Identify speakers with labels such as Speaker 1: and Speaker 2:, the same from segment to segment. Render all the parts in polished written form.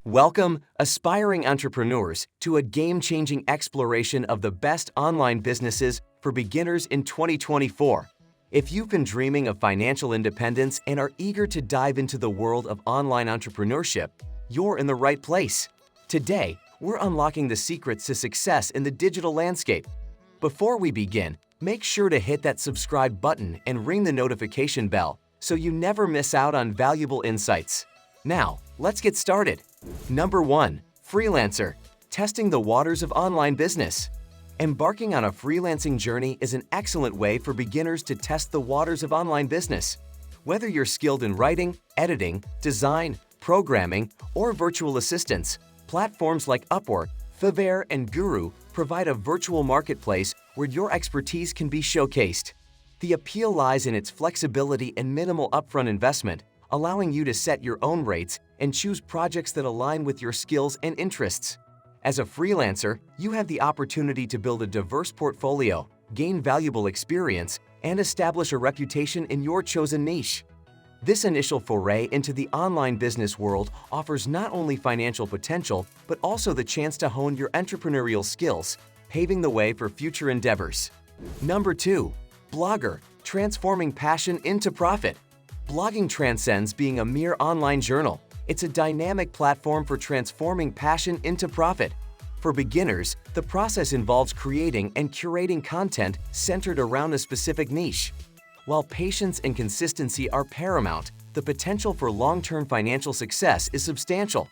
Speaker 1: Welcome, aspiring entrepreneurs, to a game-changing exploration of the best online businesses for beginners in 2024. If you've been dreaming of financial independence and are eager to dive into the world of online entrepreneurship, you're in the right place. Today, we're unlocking the secrets to success in the digital landscape. Before we begin, make sure to hit that subscribe button and ring the notification bell so you never miss out on valuable insights. Now, let's get started. Number 1. Freelancer. Testing the waters of online business. Embarking on a freelancing journey is an excellent way for beginners to test the waters of online business. Whether you're skilled in writing, editing, design, programming, or virtual assistants, platforms like Upwork, Fiverr, and Guru provide a virtual marketplace where your expertise can be showcased. The appeal lies in its flexibility and minimal upfront investment, allowing you to set your own rates and choose projects that align with your skills and interests. As a freelancer, you have the opportunity to build a diverse portfolio, gain valuable experience, and establish a reputation in your chosen niche. This initial foray into the online business world offers not only financial potential, but also the chance to hone your entrepreneurial skills, paving the way for future endeavors. Number 2. Blogger. Transforming passion into profit. Blogging transcends being a mere online journal. It's a dynamic platform for transforming passion into profit. For beginners, the process involves creating and curating content centered around a specific niche. While patience and consistency are paramount, the potential for long-term financial success is substantial.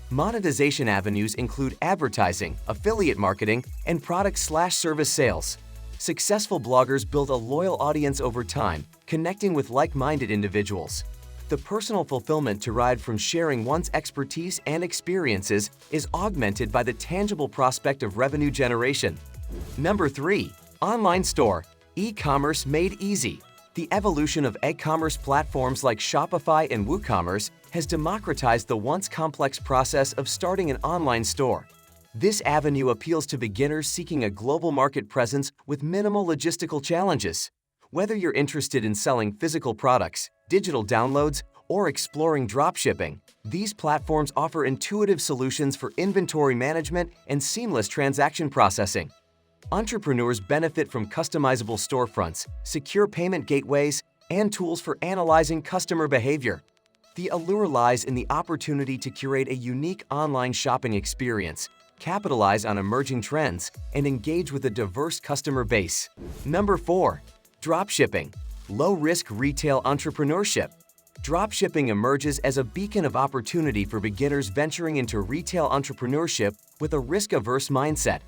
Speaker 1: Monetization avenues include advertising, affiliate marketing, and product/service sales. Successful bloggers build a loyal audience over time, connecting with like-minded individuals. The personal fulfillment derived from sharing one's expertise and experiences is augmented by the tangible prospect of revenue generation. Number 3. Online store. E-commerce made easy. The evolution of e-commerce platforms like Shopify and WooCommerce has democratized the once complex process of starting an online store. This avenue appeals to beginners seeking a global market presence with minimal logistical challenges. Whether you're interested in selling physical products, digital downloads, or exploring dropshipping, these platforms offer intuitive solutions for inventory management and seamless transaction processing. Entrepreneurs benefit from customizable storefronts, secure payment gateways, and tools for analyzing customer behavior. The allure lies in the opportunity to curate a unique online shopping experience, capitalize on emerging trends, and engage with a diverse customer base. Number 4. Dropshipping. Low-risk retail entrepreneurship. Dropshipping emerges as a beacon of opportunity for beginners venturing into retail entrepreneurship with a risk-averse mindset.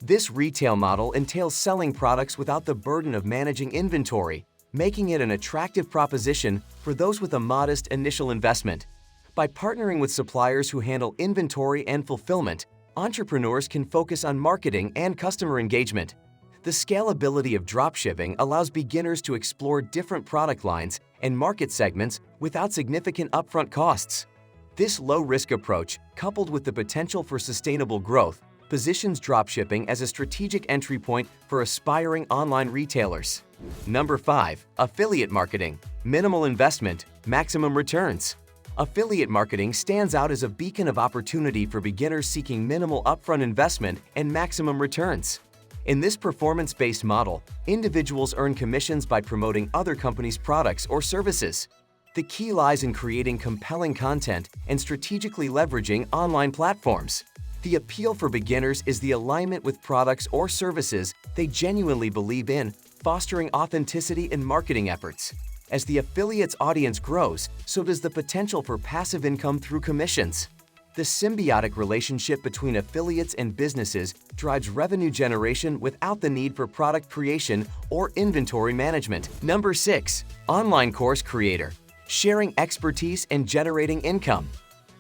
Speaker 1: This retail model entails selling products without the burden of managing inventory, making it an attractive proposition for those with a modest initial investment. By partnering with suppliers who handle inventory and fulfillment, entrepreneurs can focus on marketing and customer engagement. The scalability of dropshipping allows beginners to explore different product lines and market segments without significant upfront costs. This low-risk approach, coupled with the potential for sustainable growth, positions dropshipping as a strategic entry point for aspiring online retailers. Number 5. Affiliate marketing. Minimal investment, maximum returns. Affiliate marketing stands out as a beacon of opportunity for beginners seeking minimal upfront investment and maximum returns. In this performance-based model, individuals earn commissions by promoting other companies' products or services. The key lies in creating compelling content and strategically leveraging online platforms. The appeal for beginners is the alignment with products or services they genuinely believe in, fostering authenticity in marketing efforts. As the affiliate's audience grows, so does the potential for passive income through commissions. The symbiotic relationship between affiliates and businesses drives revenue generation without the need for product creation or inventory management. Number 6. Online course creator. Sharing expertise and generating income.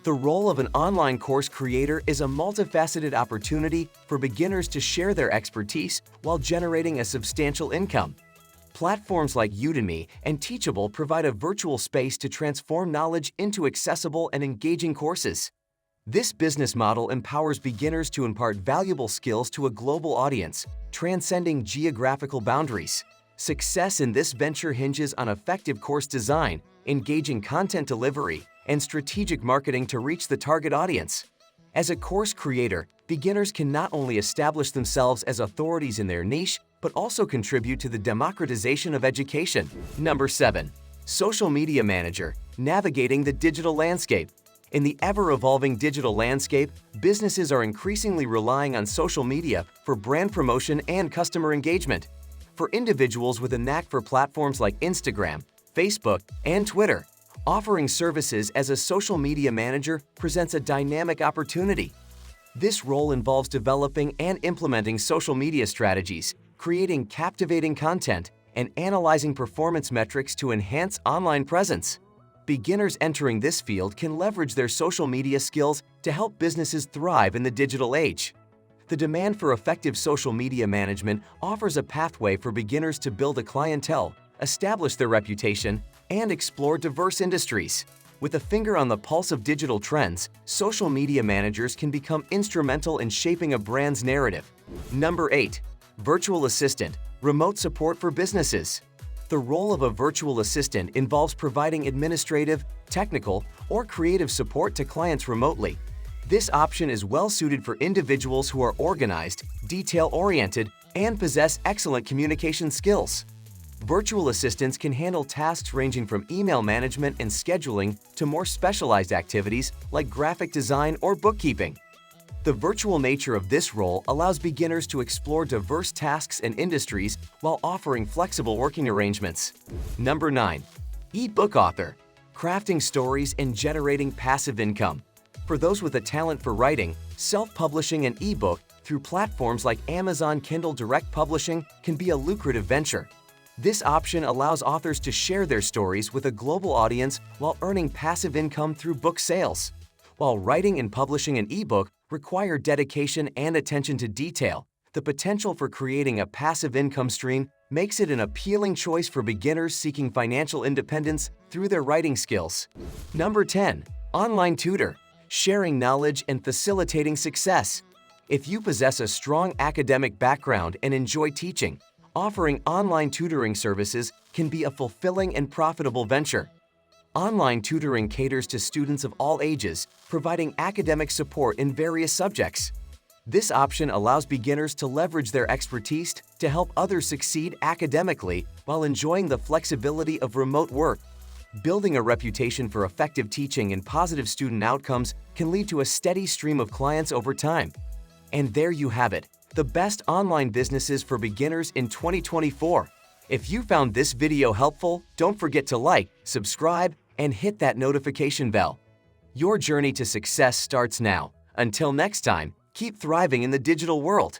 Speaker 1: The role of an online course creator is a multifaceted opportunity for beginners to share their expertise while generating a substantial income. Platforms like Udemy and Teachable provide a virtual space to transform knowledge into accessible and engaging courses. This business model empowers beginners to impart valuable skills to a global audience, transcending geographical boundaries. Success in this venture hinges on effective course design, engaging content delivery, and strategic marketing to reach the target audience. As a course creator, beginners can not only establish themselves as authorities in their niche, but also contribute to the democratization of education. Number 7. Social Media Manager, navigating the digital landscape. In the ever-evolving digital landscape, businesses are increasingly relying on social media for brand promotion and customer engagement. For individuals with a knack for platforms like Instagram, Facebook, and Twitter, offering services as a social media manager presents a dynamic opportunity. This role involves developing and implementing social media strategies, creating captivating content, and analyzing performance metrics to enhance online presence. Beginners entering this field can leverage their social media skills to help businesses thrive in the digital age. The demand for effective social media management offers a pathway for beginners to build a clientele, establish their reputation, and explore diverse industries. With a finger on the pulse of digital trends, social media managers can become instrumental in shaping a brand's narrative. Number 8. Virtual Assistant, remote support for businesses. The role of a virtual assistant involves providing administrative, technical, or creative support to clients remotely. This option is well suited for individuals who are organized, detail-oriented, and possess excellent communication skills. Virtual assistants can handle tasks ranging from email management and scheduling to more specialized activities like graphic design or bookkeeping. The virtual nature of this role allows beginners to explore diverse tasks and industries while offering flexible working arrangements. Number 9. E-book author, crafting stories and generating passive income. For those with a talent for writing, self-publishing an e-book through platforms like Amazon Kindle Direct Publishing can be a lucrative venture. This option allows authors to share their stories with a global audience while earning passive income through book sales. While writing and publishing an ebook require dedication and attention to detail, the potential for creating a passive income stream makes it an appealing choice for beginners seeking financial independence through their writing skills. Number 10. Online tutor, sharing knowledge and facilitating success. If you possess a strong academic background and enjoy teaching, offering online tutoring services can be a fulfilling and profitable venture. Online tutoring caters to students of all ages, providing academic support in various subjects. This option allows beginners to leverage their expertise to help others succeed academically while enjoying the flexibility of remote work. Building a reputation for effective teaching and positive student outcomes can lead to a steady stream of clients over time. And there you have it, the best online businesses for beginners in 2024. If you found this video helpful, don't forget to like, subscribe, and hit that notification bell. Your journey to success starts now. Until next time, keep thriving in the digital world.